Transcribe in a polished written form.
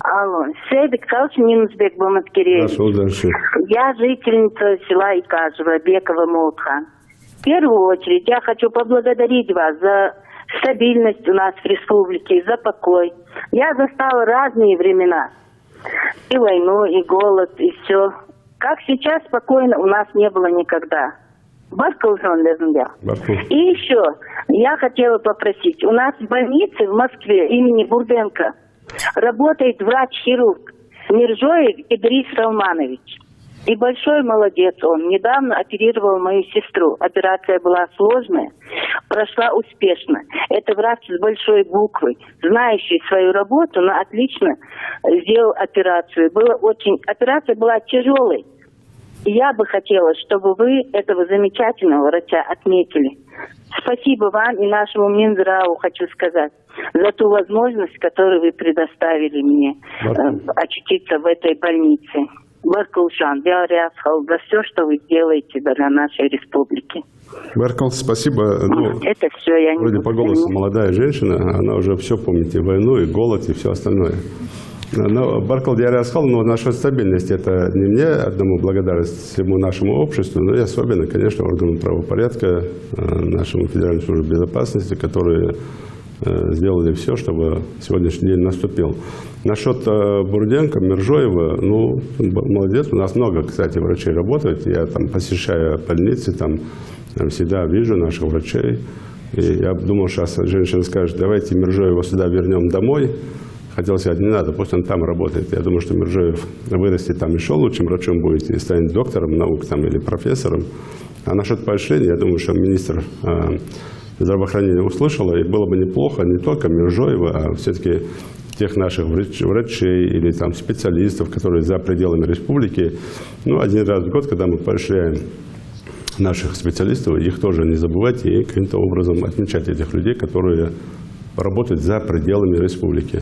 Алло, Сейбек Минусбек Баматкирей. Я жительница села Икажево, Бекова Молтхан. В первую очередь я хочу поблагодарить вас за стабильность у нас в республике, за покой. Я застала разные времена. И войну, и голод, и все. Как сейчас спокойно у нас не было никогда. И еще я хотела попросить. У нас в больнице в Москве имени Бурденко работает врач-хирург Миржоев Идрис Салманович. И большой молодец он. Недавно оперировал мою сестру. Операция была сложная, прошла успешно. Это врач с большой буквы, знающий свою работу, но отлично сделал операцию. Операция была тяжелой. И я бы хотела, чтобы вы этого замечательного врача отметили. Спасибо вам и нашему Минздраву, хочу сказать, за ту возможность, которую вы предоставили мне очутиться в этой больнице. Баркулжан, Белорясхал, за все, что вы делаете для нашей республики. Баркул, спасибо. Это все, я не вроде по голосу молодая женщина, она уже все помнит, и войну, и голод, и все остальное. Но Баркул Диарясхал, насчет стабильности, это не мне одному благодарность всему нашему обществу, но и особенно, конечно, органам правопорядка, нашему Федеральной службе безопасности, которые сделали все, чтобы сегодняшний день наступил. Насчет Бурденко, Миржоева, молодец. У нас много, кстати, врачей работает. Я там посещаю больницы, там всегда вижу наших врачей. И я думал, сейчас женщина скажет, давайте Миржоева сюда вернем домой. Хотел сказать, не надо, пусть он там работает. Я думаю, что Миржоев вырастет там еще лучшим врачом будет и станет доктором наук там, или профессором. А насчет поощрения, я думаю, что министр здравоохранения услышала, и было бы неплохо не только Миржоева, а все-таки тех наших врачей или там специалистов, которые за пределами республики. Один раз в год, когда мы поощряем наших специалистов, их тоже не забывать и каким-то образом отмечать этих людей, которые работают за пределами республики.